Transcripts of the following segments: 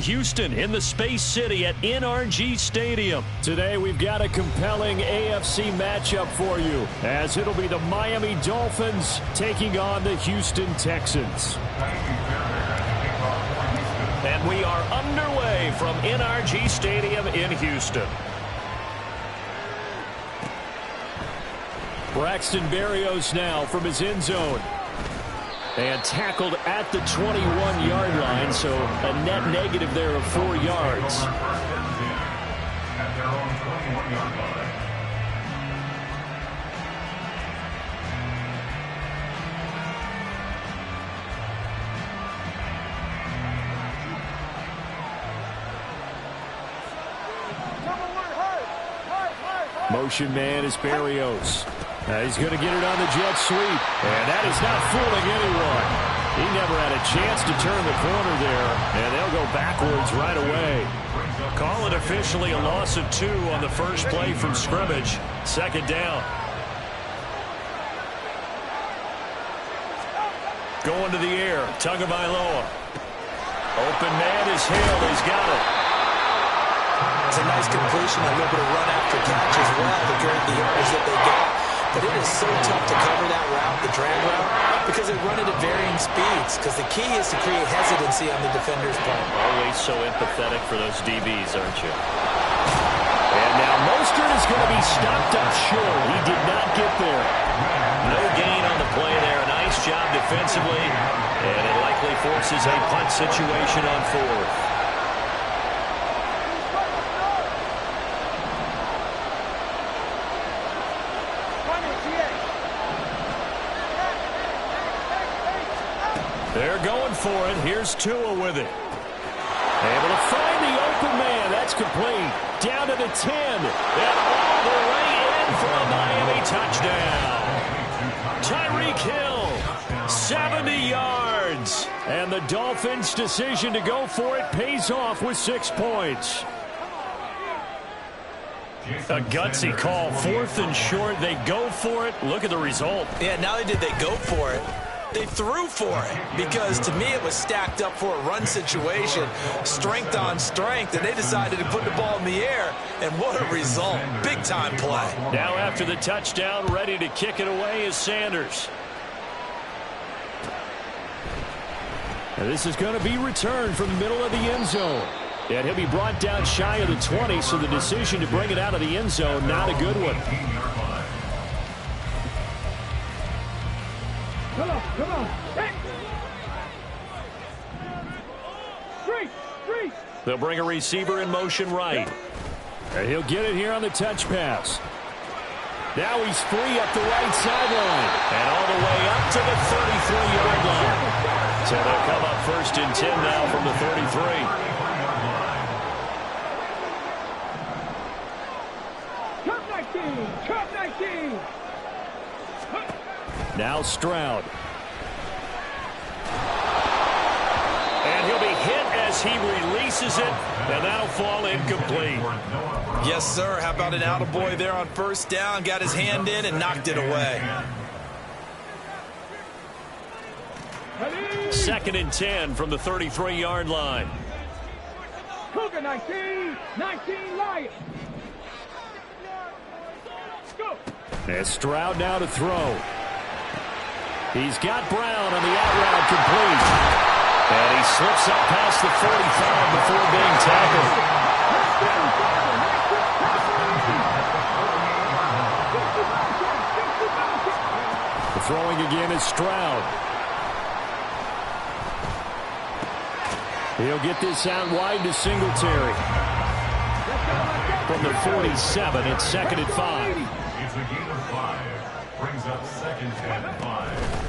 Houston in the Space City at NRG Stadium. Today we've got a compelling AFC matchup for you, as it'll be the Miami Dolphins taking on the Houston Texans. And we are underway from NRG Stadium in Houston. Braxton Berrios now from his end zone. And tackled at the 21-yard line, so a net negative there of 4 yards. Motion man is Berrios. He's going to get it on the jet sweep. And that is not fooling anyone. He never had a chance to turn the corner there. And they'll go backwards right away. Call it officially a loss of 2 on the first play from scrimmage. Second down. Going to the air. Tagovailoa. Open man is Hill. He's got it. It's a nice completion, a little bit of run after catch as well to create the yards that they got. But it is so tough to cover that route, the drag route, because they run it at varying speeds. Because the key is to create hesitancy on the defender's part. Always so empathetic for those DBs, aren't you? And now Mostert is going to be stopped up short. He did not get there. No gain on the play there. A nice job defensively. And it likely forces a punt situation on 4th. They're going for it. Here's Tua with it. Able to find the open man. That's complete. Down to the 10. And all the way in for a Miami touchdown. Tyreek Hill, 70 yards. And the Dolphins' decision to go for it pays off with 6 points. A gutsy call. 4th and short. They go for it. Look at the result. Yeah, not only did they go for it, they threw for it, because to me it was stacked up for a run situation, strength on strength, and they decided to put the ball in the air, and what a result. Big time play. Now after the touchdown, ready to kick it away is Sanders. And this is going to be returned from the middle of the end zone. And he'll be brought down shy of the 20, so the decision to bring it out of the end zone, not a good one. Come on. Hey. Street. They'll bring a receiver in motion right. And he'll get it here on the touch pass. Now he's free up the right sideline. And all the way up to the 33-yard line. So they'll come up 1st and 10 now from the 33. Cup 19. Now Stroud. And he'll be hit as he releases it, and that'll fall incomplete. Yes, sir. How about an attaboy there on 1st down? Got his hand in and knocked it away. 2nd and 10 from the 33-yard line. Cougar 19 Lions. Go. And Stroud now to throw. He's got Brown on the out route complete. And he slips up past the 45 before being tackled. The throwing again is Stroud. He'll get this out wide to Singletary. From the 47, it's 2nd and 5. It's a gain of 5. Brings up 2nd and 5.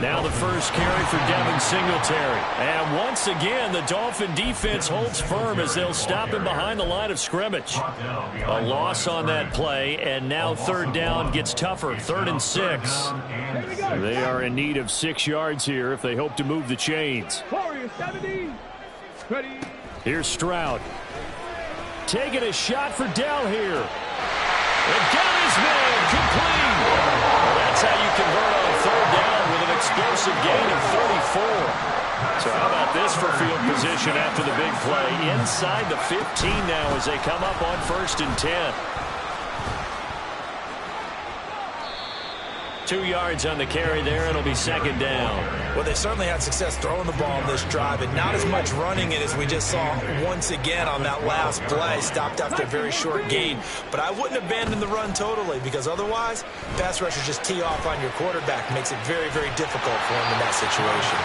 Now the first carry for Devin Singletary. And once again, the Dolphin defense holds firm as they'll stop him behind the line of scrimmage. A loss on that play, and now 3rd down gets tougher. 3rd and 6. They are in need of 6 yards here if they hope to move the chains. Here's Stroud. Taking a shot for Dell here. And got his man complete. Well, that's how you convert on 3rd down with an explosive gain of 34. So how about this for field position after the big play? Inside the 15 now as they come up on 1st and 10. 2 yards on the carry there. It'll be 2nd down. Well, they certainly had success throwing the ball in this drive, and not as much running it as we just saw once again on that last play. Stopped after a very short gain. But I wouldn't abandon the run totally, because otherwise, pass rushers just tee off on your quarterback. Makes it very, very difficult for him in that situation.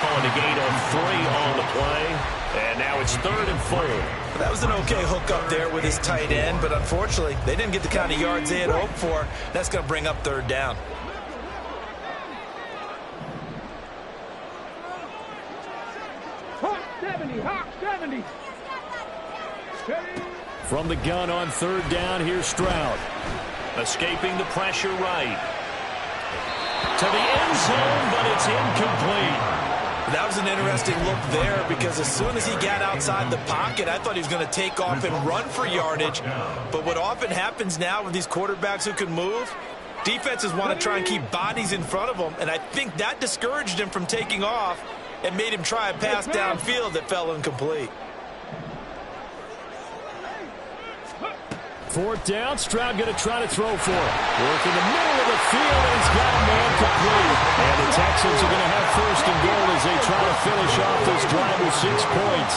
On a gain of 3 on the play. And now it's 3rd and 4. That was an okay hook up there with his tight end, but unfortunately, they didn't get the kind of yards they had hoped for. That's going to bring up 3rd down. Hawk 70, Hawk 70. Steady. From the gun on 3rd down, here's Stroud. Escaping the pressure right. To the end zone, but it's incomplete. That was an interesting look there, because as soon as he got outside the pocket, I thought he was going to take off and run for yardage. But what often happens now with these quarterbacks who can move, defenses want to try and keep bodies in front of them, and I think that discouraged him from taking off and made him try a pass downfield that fell incomplete. 4th down, Stroud going to try to throw for it. Work in the middle of the field, and he's got a man complete. And the Texans are going to have 1st and goal as they try to finish off this drive with 6 points.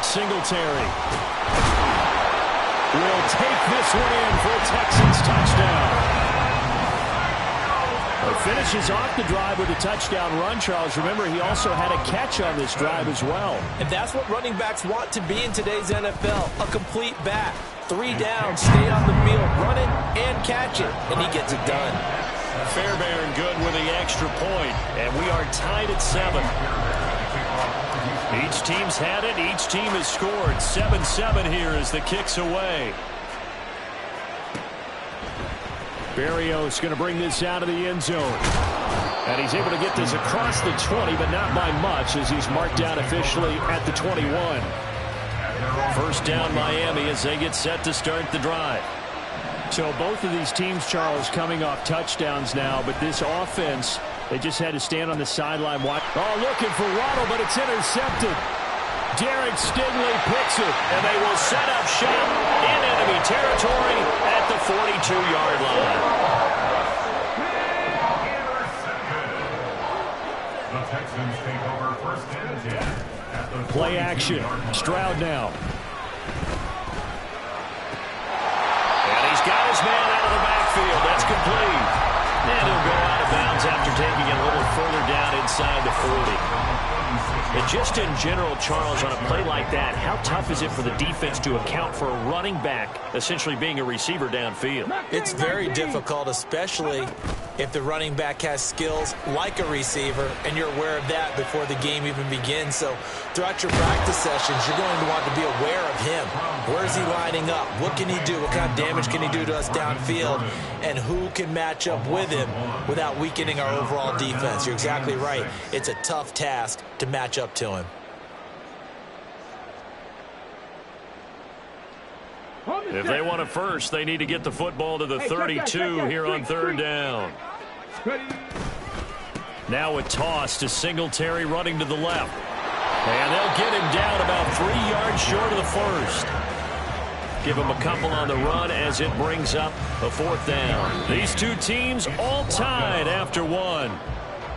Singletary will take this one in for a Texans touchdown. Finishes off the drive with a touchdown run, Charles. Remember, he also had a catch on this drive as well. And that's what running backs want to be in today's NFL, a complete back. 3 down, stay on the field, run it and catch it, and he gets it done. Fairbairn good with the extra point, and we are tied at 7. Each team's had it. Each team has scored. 7-7 here as the kick's away. Berrios going to bring this out of the end zone. And he's able to get this across the 20, but not by much, as he's marked down officially at the 21. 1st down Miami as they get set to start the drive. So both of these teams, Charles, coming off touchdowns now, but this offense, they just had to stand on the sideline. Oh, looking for Waddle, but it's intercepted. Derek Stingley picks it. And they will set up shop in enemy territory at the 42-yard line. The Texans take over 1st and 10 at the play action. Stroud now. And he's got his man out of the backfield. That's complete. And he'll go out of bounds after taking it a little further down inside the 40. And just in general, Charles, on a play like that, how tough is it for the defense to account for a running back essentially being a receiver downfield? It's very difficult, especially if the running back has skills like a receiver, and you're aware of that before the game even begins. So throughout your practice sessions, you're going to want to be aware of him. Where is he lining up? What can he do? What kind of damage can he do to us downfield? And who can match up with him without weakening our overall defense? You're exactly right. It's a tough task to match up to him. If they want it first, they need to get the football to the 32 here on 3rd down. Now a toss to Singletary running to the left. And they'll get him down about 3 yards short of the 1st. Give him a couple on the run as it brings up a 4th down. These two teams all tied after 1.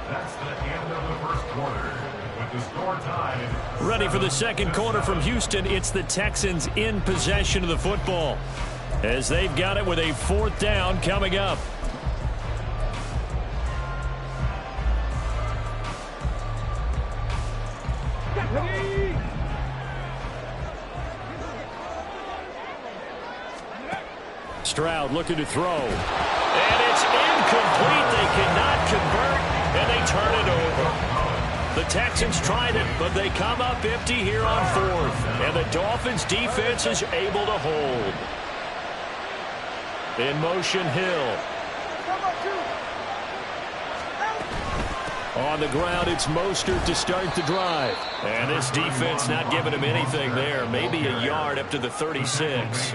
That's the end of the 1st quarter. With the score tied. Ready for the 2nd quarter from Houston. It's the Texans in possession of the football, as they've got it with a 4th down coming up. Stroud looking to throw. And it's incomplete. They cannot convert, and they turn it over. The Texans tried it, but they come up empty here on 4th. And the Dolphins defense is able to hold. In motion, Hill. On the ground, it's Mostert to start the drive. And this defense not giving him anything there. Maybe a yard up to the 36.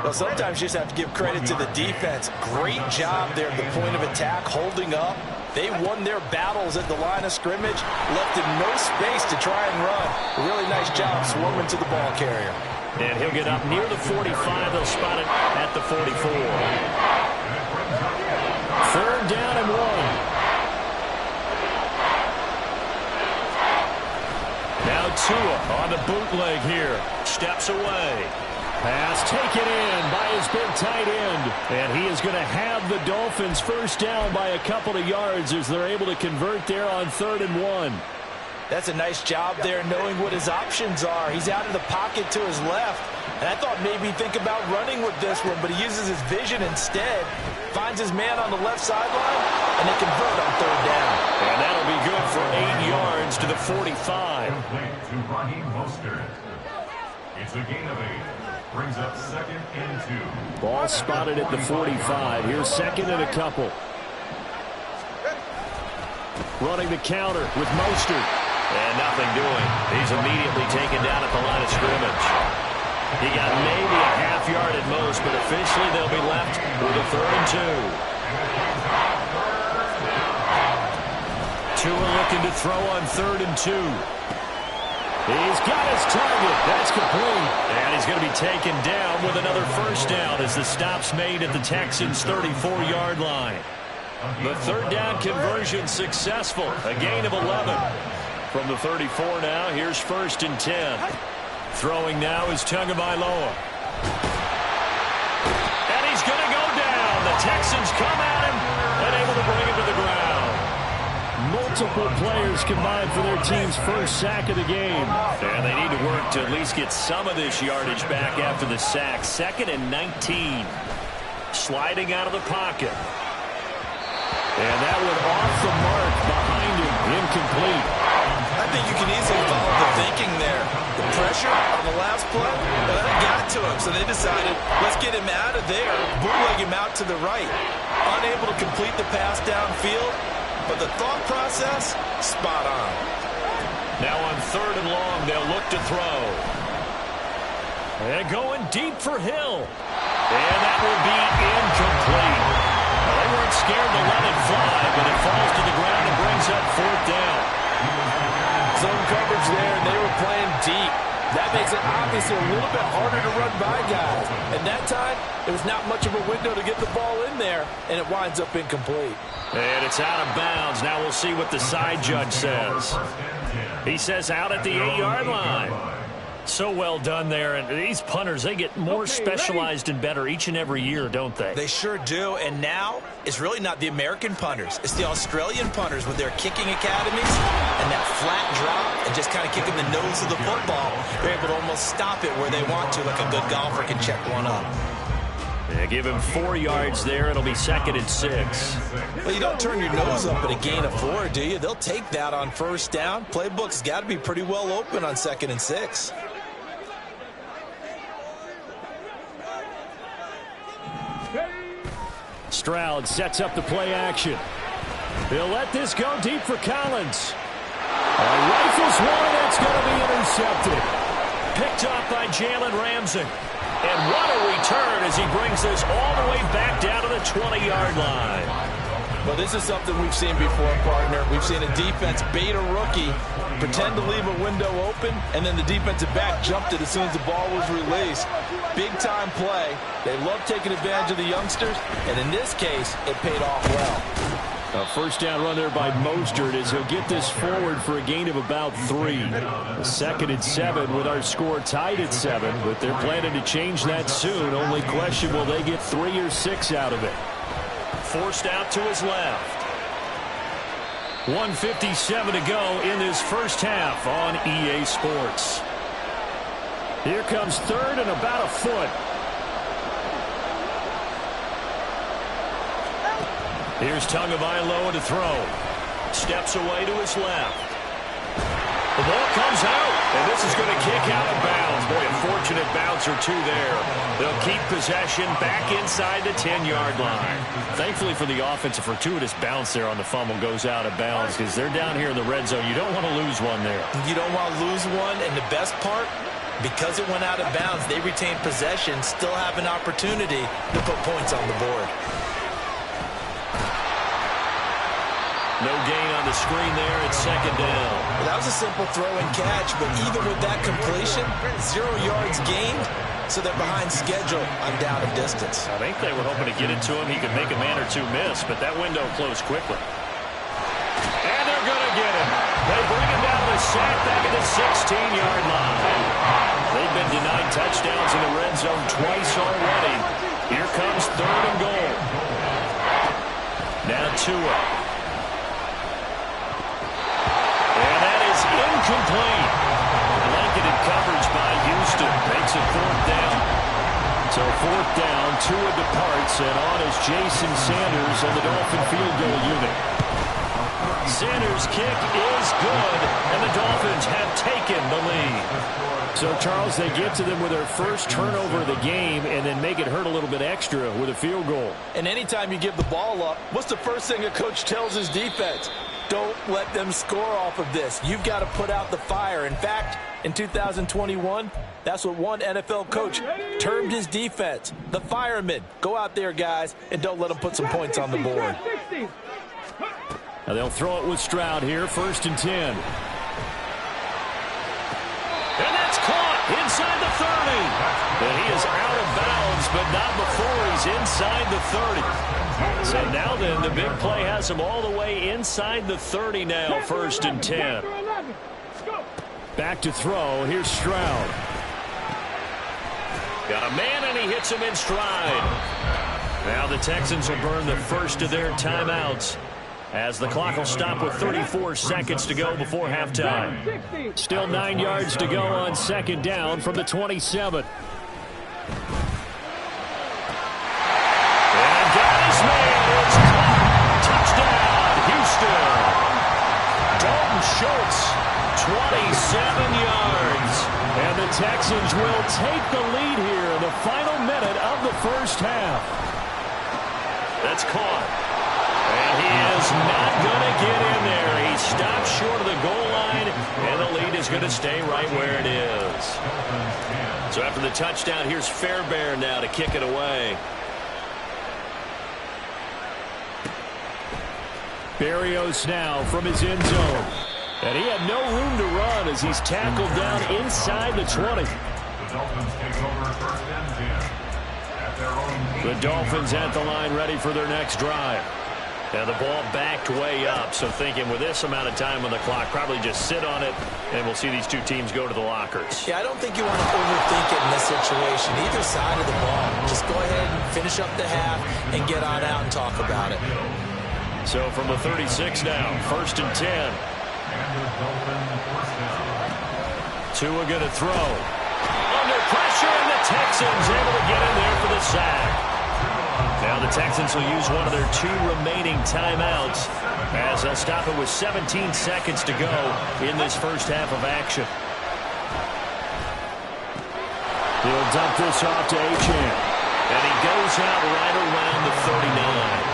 Well, sometimes you just have to give credit to the defense. Great job there at the point of attack, holding up, They won their battles at the line of scrimmage, left him no space to try and run. A really nice job swarming to the ball carrier. And he'll get up near the 45. They'll spot it at the 44. 3rd down and 1. Now Tua on the bootleg here. Steps away. Pass taken in by his big tight end. And he is going to have the Dolphins first down by a couple of yards as they're able to convert there on 3rd and 1. That's a nice job there knowing what his options are. He's out of the pocket to his left. And I thought maybe he'd think about running with this one, but he uses his vision instead. Finds his man on the left sideline, and they convert on 3rd down. And that'll be good for 8 yards to the 45. Complete to Raheem Mostert. It's a gain of 8. Brings up 2nd and 2. Ball spotted at the 45. Here's 2nd and a couple. Running the counter with Mostert. And nothing doing. He's immediately taken down at the line of scrimmage. He got maybe a half yard at most, but officially they'll be left with a 3rd and 2. Tua looking to throw on 3rd and 2. He's got his target. That's complete. And he's going to be taken down with another first down as the stop's made at the Texans' 34-yard line. The 3rd down conversion successful. A gain of 11. From the 34 now, here's 1st and 10. Throwing now is Tagovailoa. And he's going to go down. The Texans come at him, unable to bring him to the ground. Multiple players combined for their team's first sack of the game. And they need to work to at least get some of this yardage back after the sack. 2nd and 19. Sliding out of the pocket. And that one off the mark behind him. Incomplete. I think you can easily follow the thinking there. The pressure on the last play, that got to him. So they decided, let's get him out of there, bootleg him out to the right. Unable to complete the pass downfield, but the thought process, spot on. Now on 3rd and long, they'll look to throw. And going deep for Hill. And that will be incomplete. Well, they weren't scared to let it fly, but it falls to the ground and brings up 4th down. Zone coverage there, and they were playing deep. That makes it obviously a little bit harder to run by guys. And that time, there was not much of a window to get the ball in there, and it winds up incomplete. And it's out of bounds. Now we'll see what the side judge says. He says out at the 8-yard line. So well done there. And these punters, they get more specialized and better each and every year, don't they? They sure do. And now, it's really not the American punters. It's the Australian punters with their kicking academies and that flat drop and just kind of kicking the nose of the football. They're able to almost stop it where they want to, like a good golfer can check one up. Yeah, give him 4 yards there. It'll be 2nd and 6. Well, you don't turn your nose up at a gain of 4, do you? They'll take that on 1st down. Playbook's got to be pretty well open on 2nd and 6. Stroud sets up the play action. He'll let this go deep for Collins. Rifles one, that's going to be intercepted. Picked off by Jalen Ramsey. And what a return as he brings this all the way back down to the 20-yard line. Well, this is something we've seen before, partner. We've seen a defense bait a rookie, pretend to leave a window open, and then the defensive back jumped it as soon as the ball was released. Big-time play. They love taking advantage of the youngsters, and in this case, it paid off well. A first down run there by Mostert as he'll get this forward for a gain of about 3. A 2nd and 7 with our score tied at 7, but they're planning to change that soon. Only question, will they get 3 or 6 out of it? Forced out to his left. 1:57 to go in this first half on EA Sports. Here comes 3rd and about a foot. Here's Tagovailoa to throw. Steps away to his left. The ball comes out, and this is going to kick out of bounds. Boy, a fortunate bounce or two there. They'll keep possession back inside the 10-yard line. Thankfully for the offense, a fortuitous bounce there on the fumble goes out of bounds because they're down here in the red zone. You don't want to lose one there. You don't want to lose one, and the best part, because it went out of bounds, they retain possession, still have an opportunity to put points on the board. No gain on the screen there. It's second down. Well, that was a simple throw and catch, but even with that completion, 0 yards gained, so they're behind schedule on down and distance. I think they were hoping to get it to him. He could make a man or two miss, but that window closed quickly. And they're going to get him. They bring him down the sack back at the 16-yard line. They've been denied touchdowns in the red zone twice already. Here comes 3rd and goal. Now Tua. And that is incomplete. Blanketed coverage by Houston. Makes it 4th down. So 4th down, Tua departs, and on is Jason Sanders on the Dolphin field goal unit. Sanders' kick is good, and the Dolphins have taken the lead. So, Charles, they get to them with their first turnover of the game and then make it hurt a little bit extra with a field goal. And anytime you give the ball up, what's the first thing a coach tells his defense? Don't let them score off of this. You've got to put out the fire. In fact, in 2021, that's what one NFL coach termed his defense, the firemen. Go out there, guys, and don't let them put some points on the board. Now they'll throw it with Stroud here, 1st and 10. And that's caught inside the 30. And he is out of bounds, but not before he's inside the 30. So now then, the big play has him all the way inside the 30 now, 1st and 10. Back to throw. Here's Stroud. Got a man, and he hits him in stride. Now the Texans will burn the first of their timeouts, as the clock will stop with 34 seconds to go before halftime. Still 9 yards to go on 2nd down from the 27. And got his man. It's caught. Touchdown, Houston. Dalton Schultz, 27 yards. And the Texans will take the lead here in the final minute of the first half. That's caught. And he is not going to get in there. He stopped short of the goal line, and the lead is going to stay right where it is. So after the touchdown, here's Fairbairn now to kick it away. Berrios now from his end zone. And he had no room to run as he's tackled down inside the 20. The Dolphins take over 1st and 10 at their own. The Dolphins at the line ready for their next drive. Now the ball backed way up, so thinking with this amount of time on the clock, probably just sit on it, and we'll see these two teams go to the lockers. Yeah, I don't think you want to overthink it in this situation. Either side of the ball. Just go ahead and finish up the half and get on out and talk about it. So from the 36 now, 1st and 10. Tua going to throw. Under pressure, and the Texans able to get in there for the sack. Now the Texans will use one of their 2 remaining timeouts as they'll stop it with 17 seconds to go in this first half of action. He'll dump this off to Achane. And he goes out right around the 39.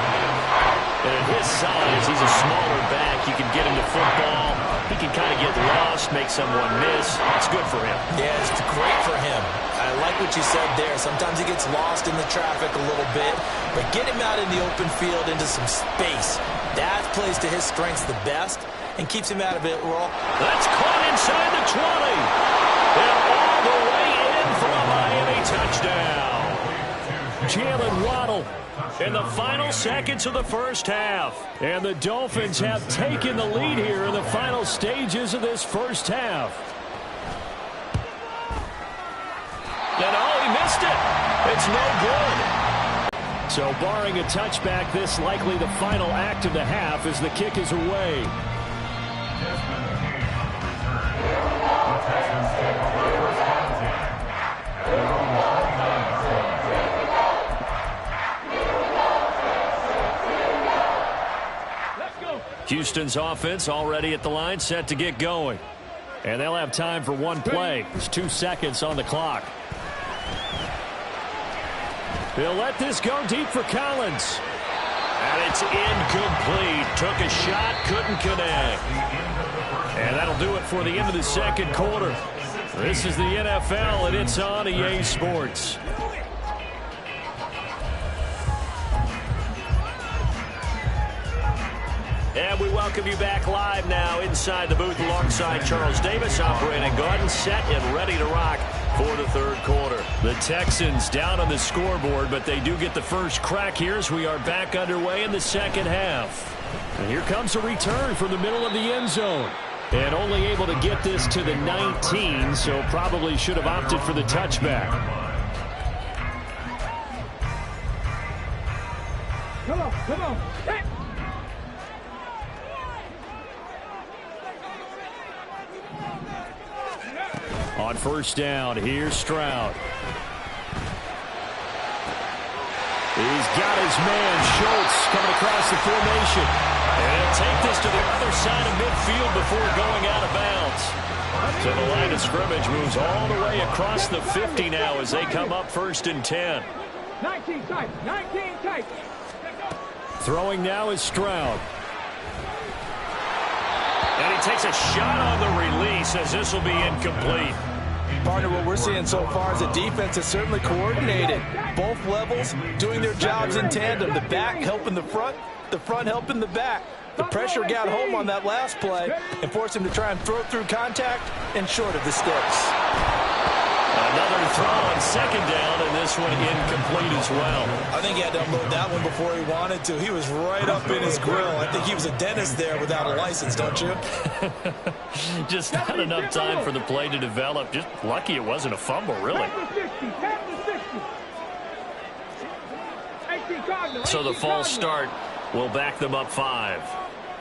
And at his size, he's a smaller back. You can get him to football. He can kind of get lost, make someone miss. It's good for him. Yeah, it's great for him. I like what you said there. Sometimes he gets lost in the traffic a little bit, but get him out in the open field into some space. That plays to his strengths the best and keeps him out of it. That's caught inside the 20. And all the way in for a Miami touchdown. Jalen Waddle in the final seconds of the first half. And the Dolphins have taken the lead here in the final stages of this first half. And oh, he missed it. It's no good. So barring a touchback, this likely the final act of the half as the kick is away. Houston's offense already at the line, set to get going. And they'll have time for one play. There's 2 seconds on the clock. They'll let this go deep for Collins. And it's incomplete. Took a shot, couldn't connect. And that'll do it for the end of the second quarter. This is the NFL, and it's on EA Sports. And we welcome you back live now inside the booth alongside Charles Davis, operating gun, set, and ready to rock for the third quarter. The Texans down on the scoreboard, but they do get the first crack here as we are back underway in the second half. And here comes a return from the middle of the end zone. And only able to get this to the 19, so probably should have opted for the touchback. Come on, come on. Hey. On first down, here's Stroud. He's got his man, Schultz, coming across the formation. And he'll take this to the other side of midfield before going out of bounds. So the line of scrimmage moves all the way across the 50 now as they come up first and 10. 19 tight, 19 tight. Throwing now is Stroud. And he takes a shot on the release as this will be incomplete. Partner, what we're seeing so far is the defense is certainly coordinated. Both levels doing their jobs in tandem. The back helping the front helping the back. The pressure got home on that last play and forced him to try and throw through contact and short of the sticks. Another throw on second down, and this one incomplete as well. I think he had to unload that one before he wanted to. He was right up in his grill. I think he was a dentist there without a license, don't you? Just not enough time for the play to develop. Just lucky it wasn't a fumble, really. So the false start will back them up 5.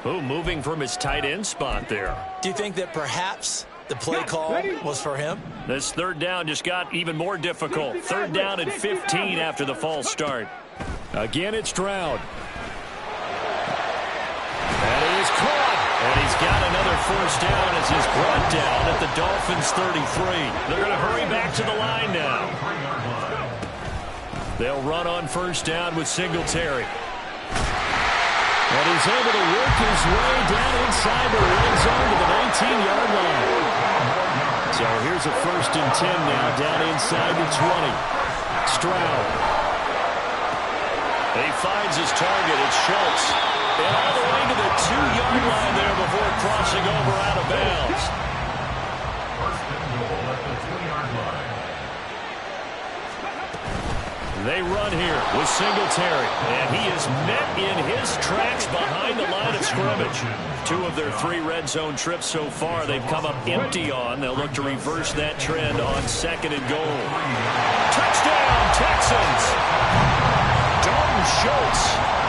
Oh, moving from his tight end spot there. Do you think that perhaps the play call was for him? This third down just got even more difficult. Third down and 15 after the false start. Again, it's Stroud. And he is caught. And he's got another first down as he's brought down at the Dolphins' 33. They're going to hurry back to the line now. They'll run on first down with Singletary. And he's able to work his way down inside the red zone to the 19-yard line. So here's a first and 10 now down inside the 20. Stroud. He finds his target. It's Schultz. And all the way to the 2-yard line there before crossing over out of bounds. First and goal at the 2-yard line. They run here with Singletary, and he is met in his tracks behind the line of scrimmage. 2 of their 3 red zone trips so far they've come up empty on. They'll look to reverse that trend on second and goal. Touchdown, Texans! Dalton Schultz,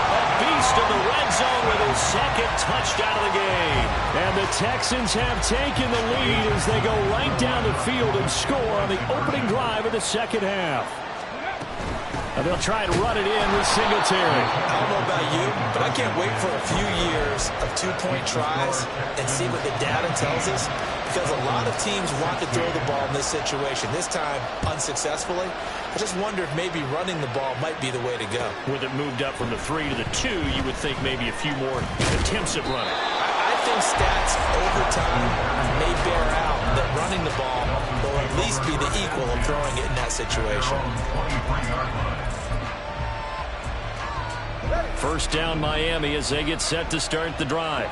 a beast in the red zone with his second touchdown of the game. And the Texans have taken the lead as they go right down the field and score on the opening drive of the second half. And they'll try and run it in with Singletary. I don't know about you, but I can't wait for a few years of 2-point tries and see what the data tells us, because a lot of teams want to throw the ball in this situation. This time, unsuccessfully. I just wonder if maybe running the ball might be the way to go. With it moved up from the 3 to the 2, you would think maybe a few more attempts at running. I think stats over time may bear out that running the ball will at least be the equal of throwing it in that situation. First down Miami as they get set to start the drive.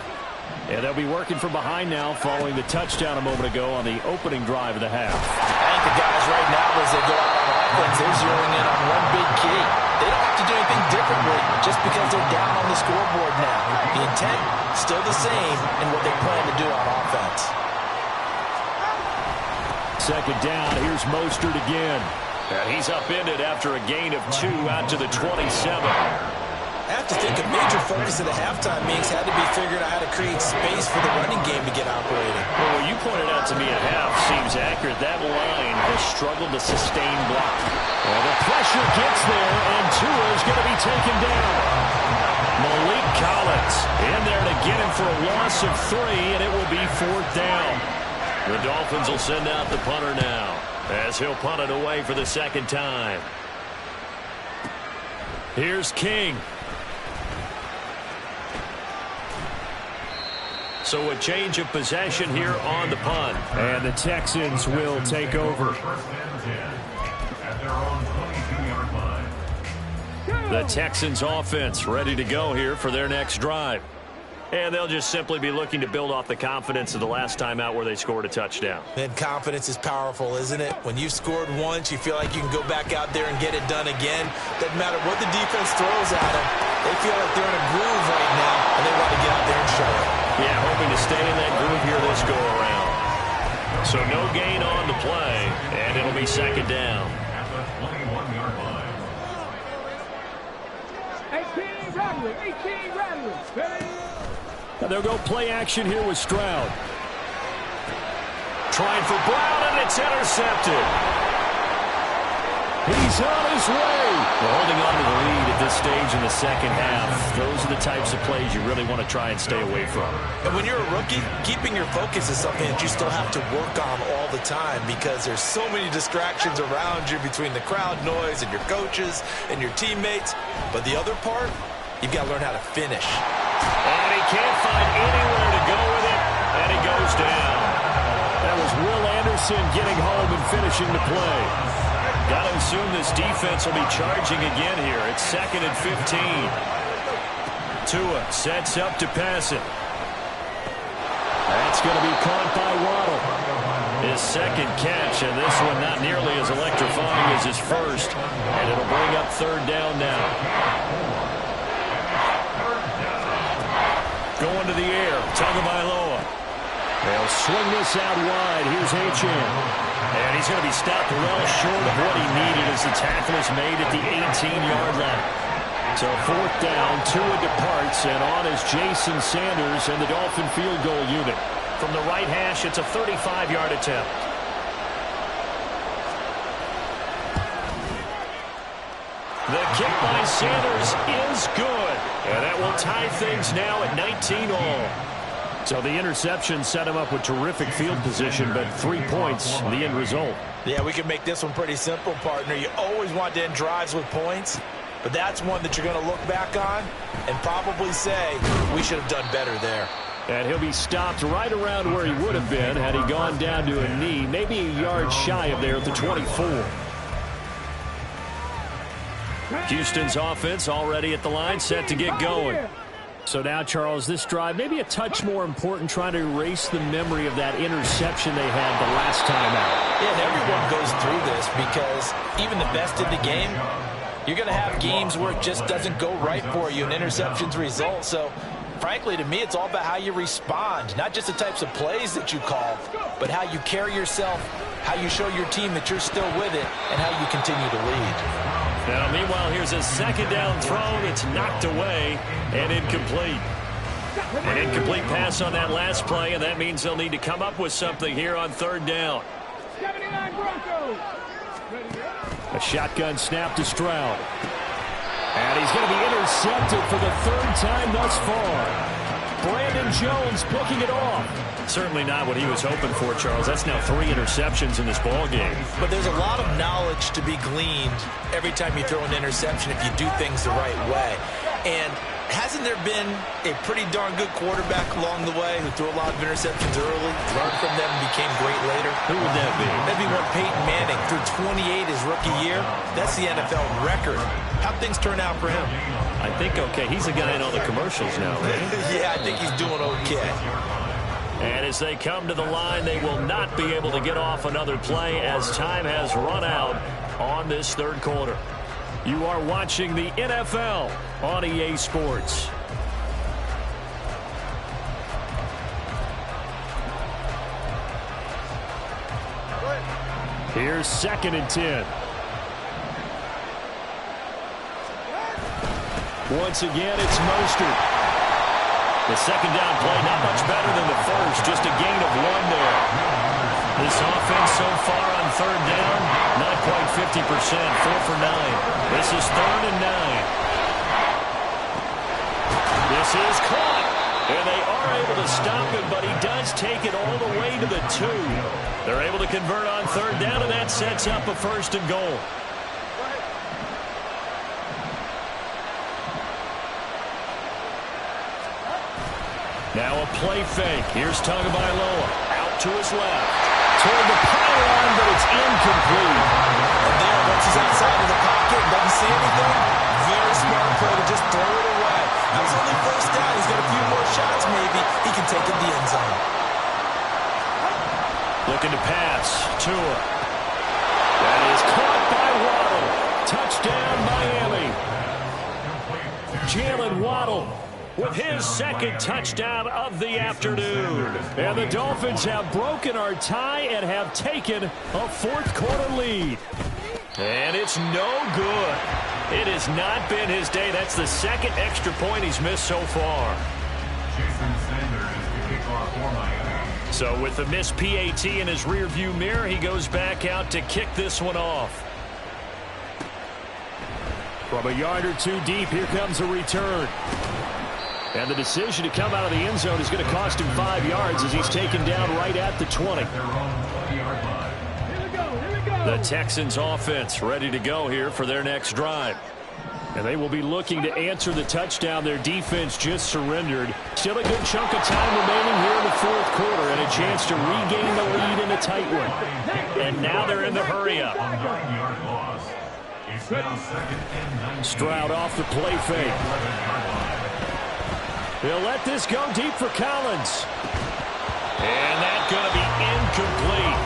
And they'll be working from behind now following the touchdown a moment ago on the opening drive of the half. I think the guys right now as they go out on offense, they're zeroing in on one big key. They don't have to do anything differently just because they're down on the scoreboard now. The intent, still the same in what they plan to do on offense. Second down, here's Mostert again. And he's upended after a gain of 2 out to the 27. I have to think a major focus of the halftime meetings had to be figuring out how to create space for the running game to get operating. Well, what you pointed out to me at half seems accurate. That line has struggled to sustain block. Well, the pressure gets there, and Tua is going to be taken down. Malik Collins in there to get him for a loss of 3, and it will be 4th down. The Dolphins will send out the punter now as he'll punt it away for the second time. Here's King. So a change of possession here on the punt. And the Texans will take over. At their own 22-yard line. The Texans offense ready to go here for their next drive. And they'll just simply be looking to build off the confidence of the last time out where they scored a touchdown. And confidence is powerful, isn't it? When you've scored once, you feel like you can go back out there and get it done again. Doesn't matter what the defense throws at them. They feel like they're in a groove right now, and they want to get out there and show it. Yeah, hoping to stay in that groove here this go-around. So no gain on the play, and it'll be second down. At the 21-yard line. 18 Rattler, 18 Rattler. Ready? They'll go play action here with Stroud. Trying for Brown, and it's intercepted. He's on his way. Well, holding on to the lead at this stage in the second half, those are the types of plays you really want to try and stay away from. And when you're a rookie, keeping your focus is something that you still have to work on all the time because there's so many distractions around you between the crowd noise and your coaches and your teammates. But the other part, you've got to learn how to finish. And he can't find anywhere to go with it, and he goes down. That was Will Anderson getting home and finishing the play. Got to assume this defense will be charging again here. It's 2nd and 15. Tua sets up to pass it. That's going to be caught by Waddle. His second catch, and this one not nearly as electrifying as his first. And it'll bring up third down now. Going to the air, Tagovailoa. They'll swing this out wide. Here's Achane. And he's going to be stopped well short of what he needed as the tackle is made at the 18-yard line. So fourth down, Tua departs, and on is Jason Sanders and the Dolphin field goal unit. From the right hash, it's a 35-yard attempt. The kick by Sanders is good. And that will tie things now at 19 all. So the interception set him up with terrific field position, but 3 points, the end result. Yeah, we can make this one pretty simple, partner. You always want to end drives with points, but that's one that you're going to look back on and probably say, we should have done better there. And he'll be stopped right around where he would have been had he gone down to a knee, maybe a yard shy of there at the 24. Houston's offense already at the line, set to get going. So now, Charles, this drive maybe a touch more important, trying to erase the memory of that interception they had the last time out. Yeah, and everyone goes through this because even the best in the game, you're going to have games where it just doesn't go right for you and interceptions result. So, frankly, to me, it's all about how you respond, not just the types of plays that you call, but how you carry yourself, how you show your team that you're still with it, and how you continue to lead. Now, meanwhile, here's a second down throw that's knocked away and incomplete. An incomplete pass on that last play, and that means they'll need to come up with something here on third down. 79 Broncos. A shotgun snap to Stroud. And he's going to be intercepted for the third time thus far. Brandon Jones picking it off. Certainly not what he was hoping for, Charles. That's now 3 interceptions in this ball game. But there's a lot of knowledge to be gleaned every time you throw an interception if you do things the right way. And hasn't there been a pretty darn good quarterback along the way who threw a lot of interceptions early, learned from them, and became great later? Who would that be? That'd be one Peyton Manning threw 28 his rookie year. That's the NFL record. How'd things turn out for him? I think okay. He's the guy in all the commercials now, right? Yeah, I think he's doing okay. And as they come to the line, they will not be able to get off another play as time has run out on this third quarter. You are watching the NFL on EA Sports. Here's 2nd and 10. Once again, it's Mostert. The second down play, not much better than the first, just a gain of 1 there. This offense so far on third down, not quite 50%, 4 for 9. This is 3rd and 9. This is caught, and they are able to stop him, but he does take it all the way to the 2. They're able to convert on third down, and that sets up a 1st and goal. Now a play fake. Here's Tagovailoa out to his left. Toward the pylon, but it's incomplete. And there, once he's outside of the pocket and doesn't see anything, very smart play to just throw it away. That was only first down. He's got a few more shots Waddle with his second touchdown of the afternoon. And the Dolphins have broken our tie and have taken a fourth-quarter lead. And it's no good. It has not been his day. That's the second extra point he's missed so far. So with the missed PAT in his rearview mirror, he goes back out to kick this one off. From a yard or two deep, here comes a return. And the decision to come out of the end zone is going to cost him 5 yards as he's taken down right at the 20. The Texans offense ready to go here for their next drive. And they will be looking to answer the touchdown their defense just surrendered. Still a good chunk of time remaining here in the fourth quarter and a chance to regain the lead in a tight one. And now they're in the hurry-up. Stroud off the play fake. They'll let this go deep for Collins. And that's going to be incomplete.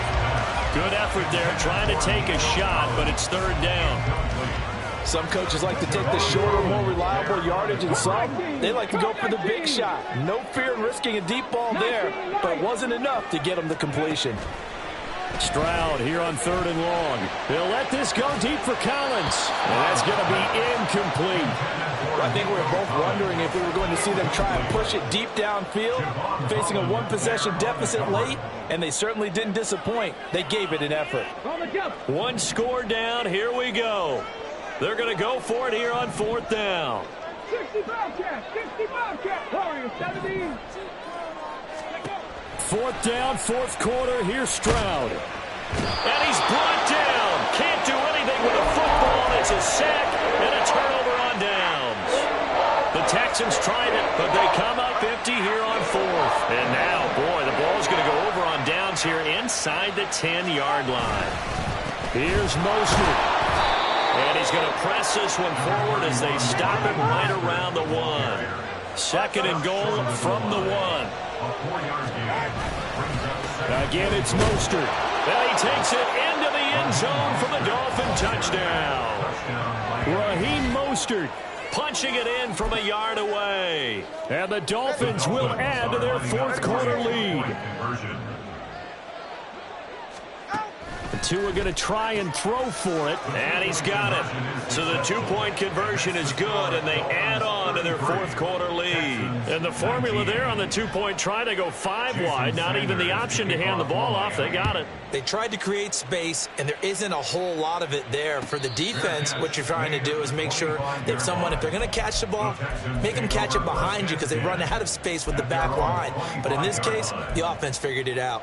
Good effort there trying to take a shot, but it's third down. Some coaches like to take the shorter, more reliable yardage, and some, they like to go for the big shot. No fear in risking a deep ball there, but it wasn't enough to get him the completion. Stroud here on third and long. They'll let this go deep for Collins. And that's going to be incomplete. I think we were both wondering if we were going to see them try and push it deep downfield, facing a one-possession deficit late, and they certainly didn't disappoint. They gave it an effort. One score down. Here we go. They're going to go for it here on fourth down. 60 Bobcats, 60 Bobcats, Warriors 17. Fourth down, fourth quarter. Here's Stroud. And he's brought down. Can't do anything with a football. It's a sack and a turnover on downs. The Texans tried it, but they come up empty here on fourth. And now, boy, the ball's going to go over on downs here inside the 10-yard line. Here's Mostert. And he's going to press this one forward as they stop him right around the 1. Second and goal from the 1. Again, it's Mostert. And he takes it into the end zone for the Dolphin touchdown. Raheem Mostert punching it in from a yard away. And the Dolphins will add to their fourth quarter lead. The two are going to try and throw for it. And he's got it. So the two-point conversion is good, and they add on to their fourth quarter lead. And the formula there on the two-point try to go 5 wide. Not even the option to hand the ball off. They got it. They tried to create space, and there isn't a whole lot of it there. For the defense, what you're trying to do is make sure that someone, if they're going to catch the ball, make them catch it behind you because they run out of space with the back line. But in this case, the offense figured it out.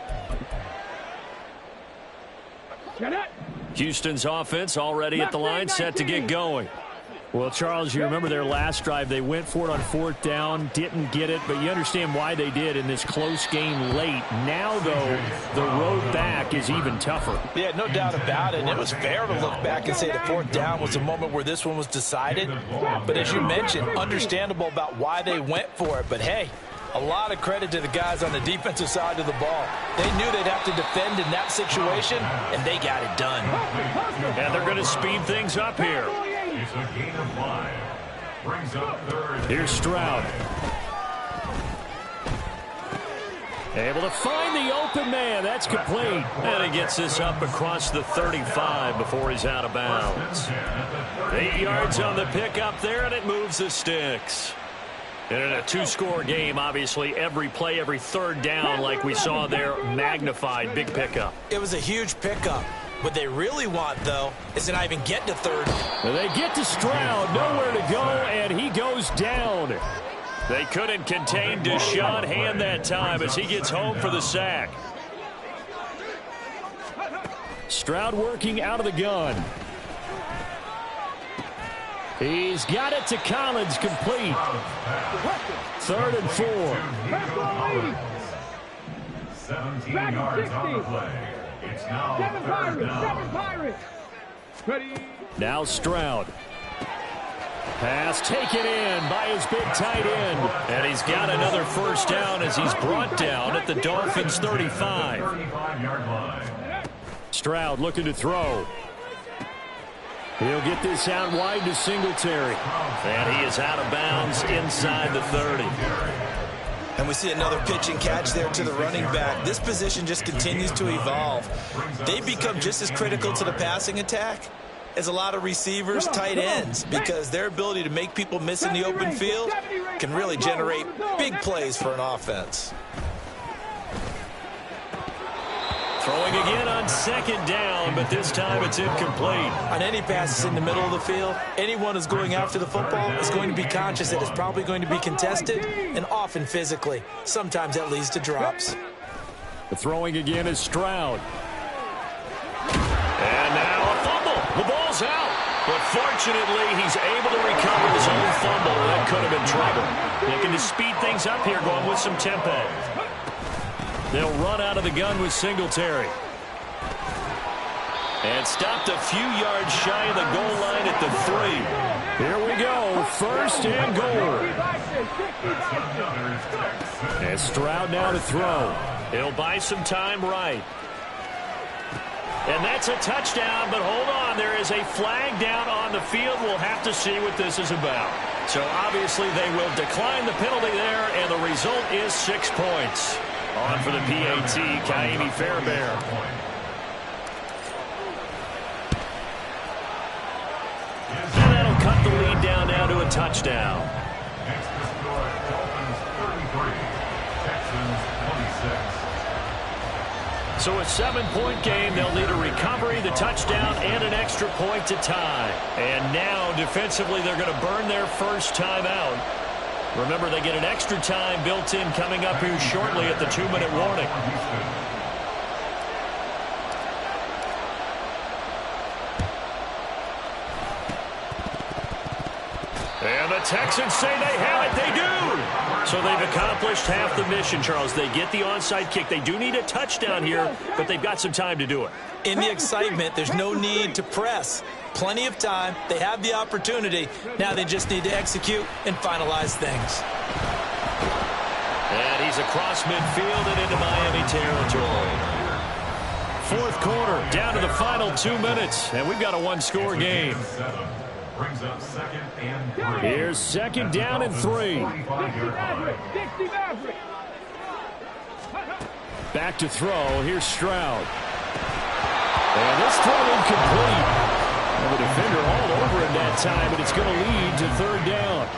Houston's offense already at the line, set to get going. Well, Charles, you remember their last drive. They went for it on fourth down, didn't get it, but you understand why they did in this close game late. Now, though, the road back is even tougher. Yeah, no doubt about it. And it was fair to look back and say the fourth down was the moment where this one was decided. But as you mentioned, understandable about why they went for it. But, hey, a lot of credit to the guys on the defensive side of the ball. They knew they'd have to defend in that situation, and they got it done. And they're going to speed things up here. It's a gain of 5. Brings up third. Here's Stroud. Able to find the open man. That's complete. And he gets this up across the 35 before he's out of bounds. 8 yards on the pickup there, and it moves the sticks. And in a two-score game, obviously, every play, every third down, like we saw there, magnified. Big pickup. It was a huge pickup. What they really want, though, is to not even get to third. And they get to Stroud, nowhere to go, and he goes down. They couldn't contain Deshaun Hand that time as he gets home for the sack. Stroud working out of the gun. He's got it to Collins, complete. 3rd and 4. 17 yards on the play. It's now 3rd down. 7 Pirates. Ready. Now Stroud. Pass taken in by his big tight end. And he's got another first down as he's brought down at the Dolphins' 35. 35-yard line. Stroud looking to throw. He'll get this out wide to Singletary. And he is out of bounds inside the 30. And we see another pitch and catch there to the running back. This position just continues to evolve. They become just as critical to the passing attack as a lot of receivers, tight ends, because their ability to make people miss in the open field can really generate big plays for an offense. Throwing again on second down, but this time it's incomplete. On any passes in the middle of the field, anyone who's going after the football is going to be conscious that it's probably going to be contested and often physically. Sometimes that leads to drops. The throwing again is Stroud. And now a fumble. The ball's out. But fortunately, he's able to recover his own fumble. That could have been trouble. Looking to speed things up here, going with some tempo. They'll run out of the gun with Singletary. And stopped a few yards shy of the goal line at the 3. Here we go. First and goal. And Stroud now to throw. He'll buy some time right. And that's a touchdown, but hold on. There is a flag down on the field. We'll have to see what this is about. So obviously they will decline the penalty there, and the result is 6 points. On for the PAT, Kaimi Fairbairn. And that'll cut the lead down now to a touchdown. Next to score, Dolphins 33, Texans 26. So a 7-point game. They'll need a recovery, the touchdown, and an extra point to tie. And now defensively they're going to burn their first time out. Remember, they get an extra time built in coming up here shortly at the 2-minute warning. And the Texans say they have it. They do. So they've accomplished half the mission, Charles. They get the onside kick. They do need a touchdown here, but they've got some time to do it. In the excitement, there's no need to press. Plenty of time. They have the opportunity. Now they just need to execute and finalize things. And he's across midfield and into Miami territory. Fourth quarter, down to the final 2 minutes, and we've got a one-score game. Brings up second and 3. Here's second down and 3. Back to throw. Here's Stroud. And this throw incomplete. And the defender all over him that time, and it's going to lead to third down.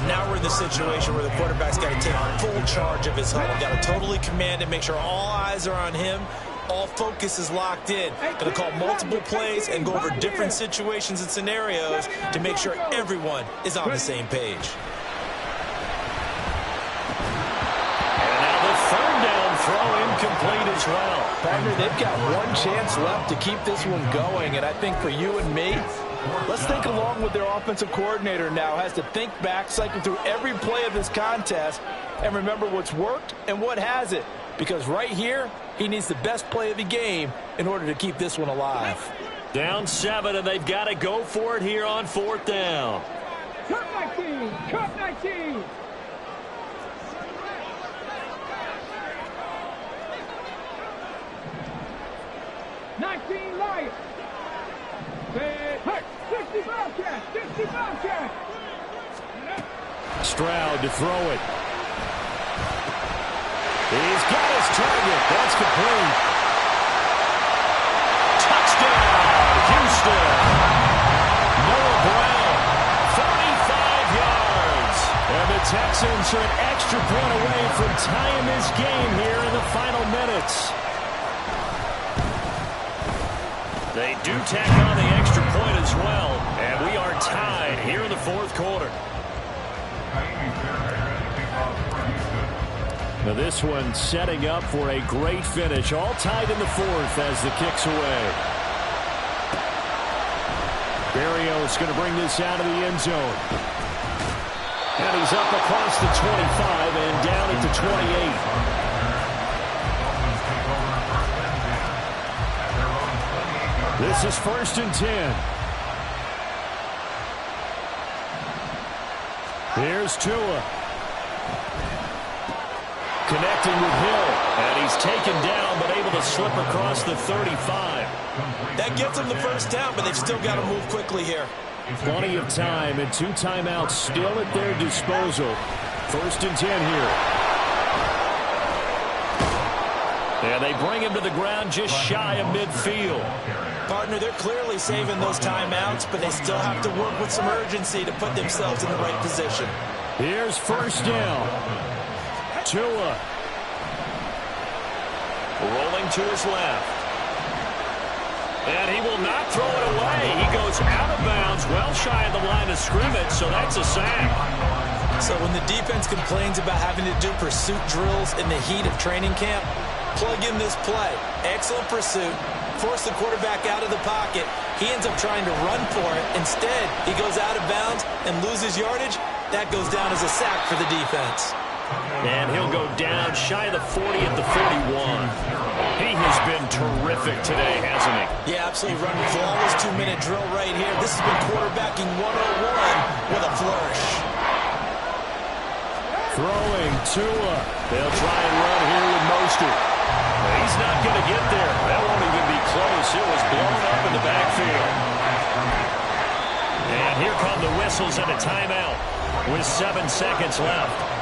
Now we're in the situation where the quarterback's got to take full charge of his huddle. Got to totally command it, make sure all eyes are on him. All focus is locked in. Going to call multiple plays and go over different situations and scenarios to make sure everyone is on the same page. And now the third down throw incomplete as well. Partner, they've got one chance left to keep this one going, and I think for you and me, let's think along with their offensive coordinator now. Has to think back, cycle through every play of this contest, and remember what's worked and what hasn't. Because right here, he needs the best play of the game in order to keep this one alive. Down 7, and they've got to go for it here on fourth down. Cut 19! Cut 19! Lions! 65 catch! 65 catch! Stroud to throw it. He's got his target. That's complete. Touchdown, Houston. Noah Brown, 45 yards. And the Texans are an extra point away from tying this game here in the final minutes. They do tack on the extra point as well. And we are tied here in the fourth quarter. Now this one setting up for a great finish. All tied in the fourth as the kick's away. Berrios going to bring this out of the end zone. And he's up across the 25 and down at the 28. This is 1st and 10. Here's Tua. Connecting with Hill. And he's taken down but able to slip across the 35. That gets them the first down, but they've still got to move quickly here. Plenty of time and 2 timeouts still at their disposal. 1st and 10 here. And they bring him to the ground just shy of midfield. Partner, they're clearly saving those timeouts, but they still have to work with some urgency to put themselves in the right position. Here's 1st down. Tua. Rolling to his left. And he will not throw it away. He goes out of bounds, well shy of the line of scrimmage, so that's a sack. So when the defense complains about having to do pursuit drills in the heat of training camp, plug in this play. Excellent pursuit. Force the quarterback out of the pocket. He ends up trying to run for it. Instead, he goes out of bounds and loses yardage. That goes down as a sack for the defense. And he'll go down shy of the 40 at the 41. He has been terrific today, hasn't he? Yeah, absolutely. Running flawless 2-minute drill right here. This has been quarterbacking 101 with a flourish. Throwing Tua. They'll try and run here with Mostert. He's not going to get there. That won't even be close. It was blown up in the backfield. And here come the whistles and a timeout with 7 seconds left.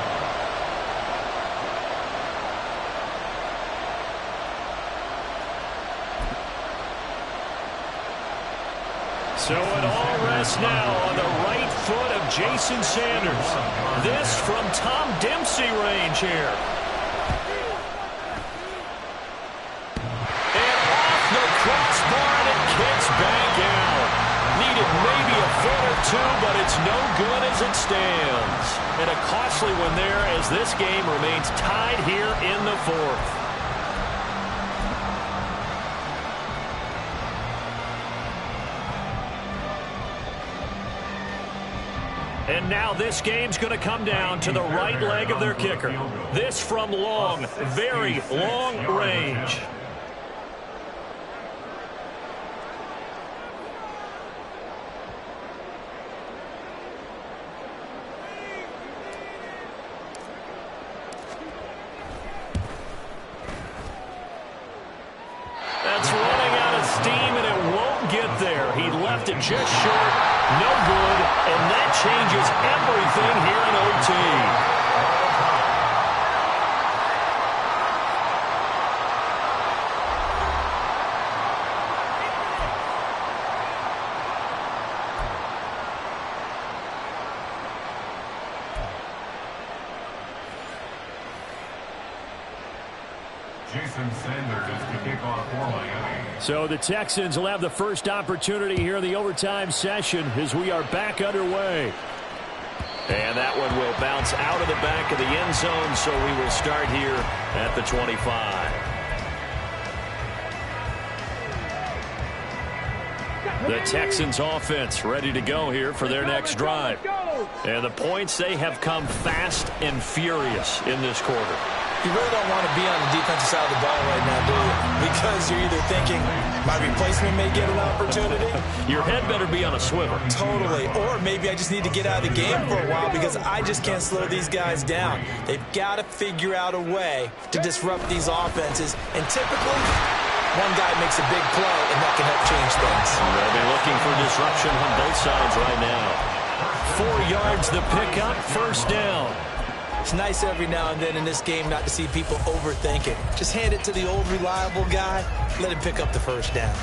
So it all rests now on the right foot of Jason Sanders. This from Tom Dempsey range here. And off the crossbar, and it kicks back out. Needed maybe a foot or 2, but it's no good as it stands. And a costly one there as this game remains tied here in the 4th. And now this game's going to come down to the right leg of their kicker. This from long, very long range. That's running out of steam, and it won't get there. He left it just short. No good, and that changes everything here in OT. Jason Sanders is the kickoff for Miami. So the Texans will have the first opportunity here in the overtime session as we are back underway. And that one will bounce out of the back of the end zone, so we will start here at the 25. The Texans offense ready to go here for their next drive. And the points, they have come fast and furious in this quarter. You really don't want to be on the defensive side of the ball right now, do you? Because you're either thinking, my replacement may get an opportunity. Your head better be on a swivel. Totally. Or maybe I just need to get out of the game for a while because I just can't slow these guys down. They've got to figure out a way to disrupt these offenses. And typically, one guy makes a big play, and that can help change things. They'll be looking for disruption on both sides right now. 4 yards the pickup, 1st down. It's nice every now and then in this game not to see people overthink it. Just hand it to the old reliable guy. Let him pick up the 1st down.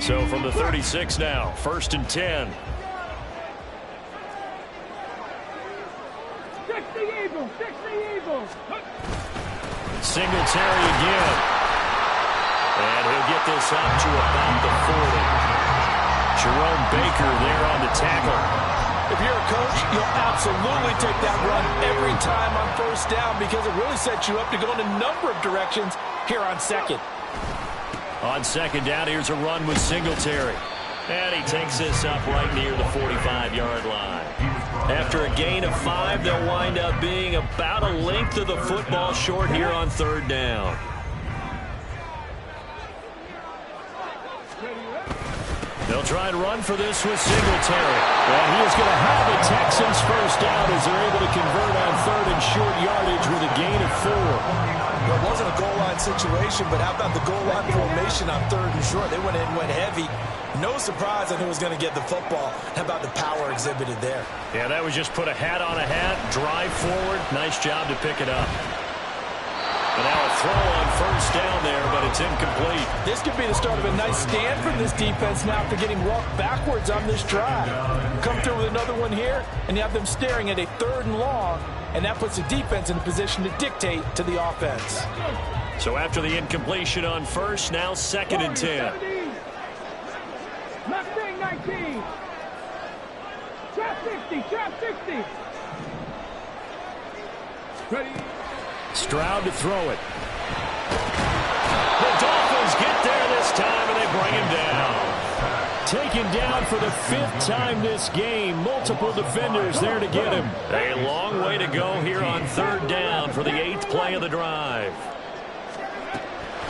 So from the 36 now, 1st and 10. Singletary again. And he'll get this up to about the 40. Jerome Baker there on the tackle. If you're a coach, you'll absolutely take that run every time on 1st down because it really sets you up to go in a number of directions here on 2nd. On 2nd down, here's a run with Singletary. And he takes this up right near the 45-yard line. After a gain of 5, they'll wind up being about a length of the football short here on 3rd down. They'll try and run for this with Singletary. And he is going to have the Texans 1st down as they're able to convert on 3rd and short yardage with a gain of 4. Well, it wasn't a goal line situation, but how about the goal line formation on 3rd and short? They went in and went heavy. No surprise on who was going to get the football. How about the power exhibited there? Yeah, that was just put a hat on a hat, drive forward. Nice job to pick it up. And now a throw on 1st down there, but it's incomplete. This could be the start of a nice stand from this defense now after getting walked backwards on this drive. Come through with another one here, and you have them staring at a 3rd and long, and that puts the defense in a position to dictate to the offense. So after the incompletion on 1st, now 2nd and 10. Mustang 19. Trap 60, trap 60. Ready. Stroud to throw it. The Dolphins get there this time, and they bring him down. Taken down for the 5th time this game. Multiple defenders there to get him. A long way to go here on 3rd down for the 8th play of the drive.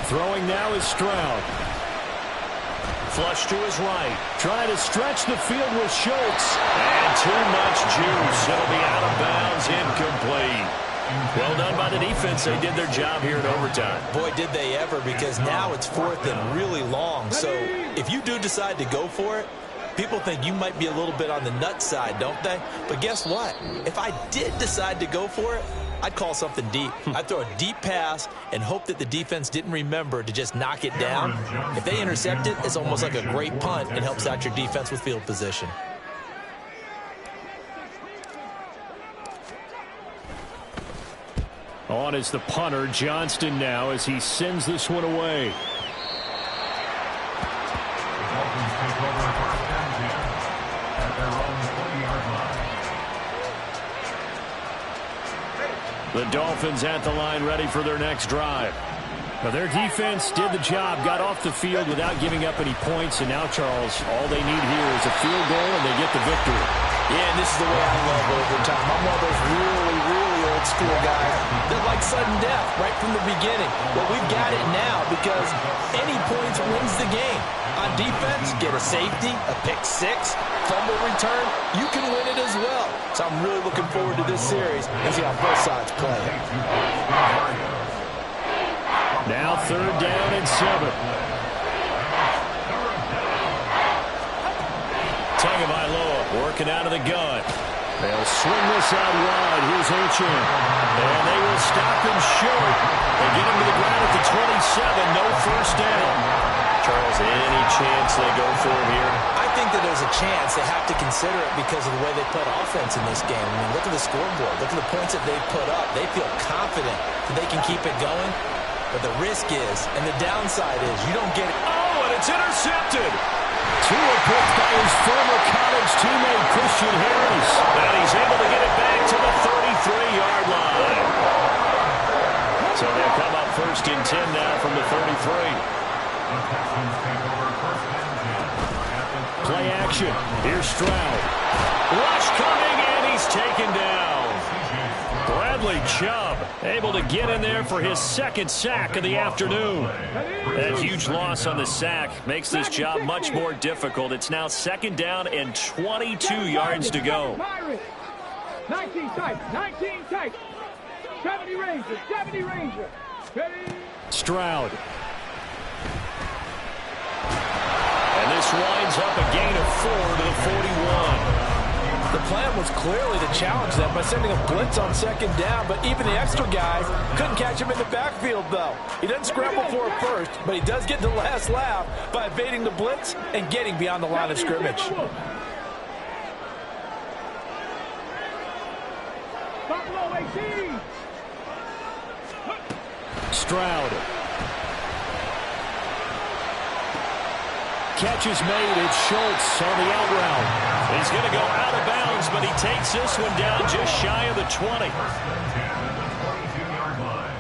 Throwing now is Stroud. Flush to his right. Trying to stretch the field with Schultz. And too much juice. It'll be out of bounds, incomplete. Well done by the defense. They did their job here in overtime. Boy, did they ever, because now it's 4th and really long. So if you do decide to go for it, people think you might be a little bit on the nut side, don't they? But guess what? If I did decide to go for it, I'd call something deep. I'd throw a deep pass and hope that the defense didn't remember to just knock it down. If they intercept it, it's almost like a great punt and helps out your defense with field position. On is the punter, Johnston, now as he sends this one away. The Dolphins take over 1st and 10 at their own 20-yard line. The Dolphins at the line, ready for their next drive. Now, their defense did the job, got off the field without giving up any points, and now, Charles, all they need here is a field goal, and they get the victory. Yeah, and this is the way I love overtime. I'm one of those really old school guys that like sudden death right from the beginning. Well, we've got it now because any points wins the game. On defense, get a safety, a pick 6, fumble return, you can win it as well. So I'm really looking forward to this series and see how both sides play. Now 3rd down and 7. Tagovailoa working out of the gun. They'll swing this out wide. Here's Achane. And they will stop him short. They get him to the ground at the 27. No 1st down. Charles, any chance they go for it here? I think that there's a chance. They have to consider it because of the way they put offense in this game. I mean, look at the scoreboard. Look at the points that they've put up. They feel confident that they can keep it going. But the risk is, and the downside is, you don't get it. Oh, and it's intercepted. Tua picked by his former college teammate, Christian Harris. And he's able to get it back to the 33-yard line. So they'll come up 1st and 10 now from the 33. The Texans take over 1st and 10 at the 30. Play action. Here's Stroud. Rush coming, and he's taken down. Bradley Chubb able to get in there for his 2nd sack of the afternoon. That huge loss on the sack makes this job much more difficult. It's now 2nd down and 22 yards to go. 19 tight, 19 tight. 70 Ranger, 70 Ranger. Ready. Stroud. And this winds up a gain of 4 to the 41. The plan was clearly to challenge them by sending a blitz on 2nd down, but even the extra guy couldn't catch him in the backfield, though. He doesn't scramble for it first, but he does get the last laugh by evading the blitz and getting beyond the line of scrimmage. Buffalo 18. Stroud. Catch is made. It's Schultz on the out route. He's going to go out of bounds, but he takes this one down just shy of the 20. 1st and 10 at the 22-yard line.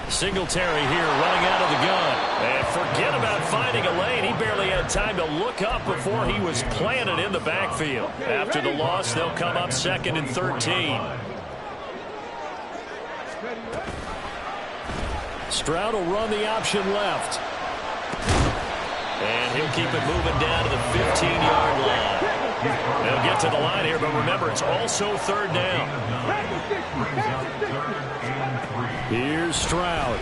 Singletary here running out of the gun. And forget about finding a lane. He barely had time to look up before he was planted in the backfield. After the loss, they'll come up 2nd and 13. Stroud will run the option left. And he'll keep it moving down to the 15-yard line. They'll get to the line here, but remember, it's also third down. Brings up 3rd and 3. Here's Stroud.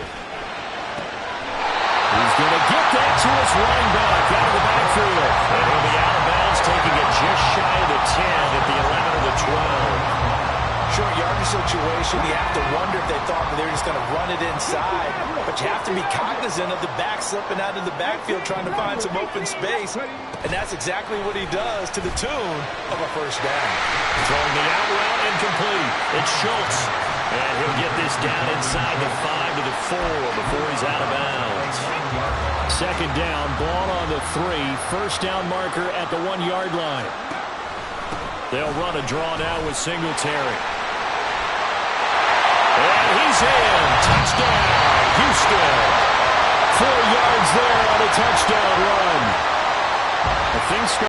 He's going to get that to his running back out of the backfield. And he'll be out of bounds, taking it just shy of the 10 at the 11 or the 12. Short yardage situation, you have to wonder if they thought that they were just going to run it inside. But you have to be cognizant of the back slipping out of the backfield trying to find some open space. And that's exactly what he does to the tune of a first down. Throwing the out route incomplete. It's Schultz. And he'll get this down inside the 5 to the 4 before he's out of bounds. Second down, ball on the 3. First down marker at the 1-yard line. They'll run a draw now with Singletary. And he's in. Touchdown, Houston. 4 yards there on a touchdown run. I think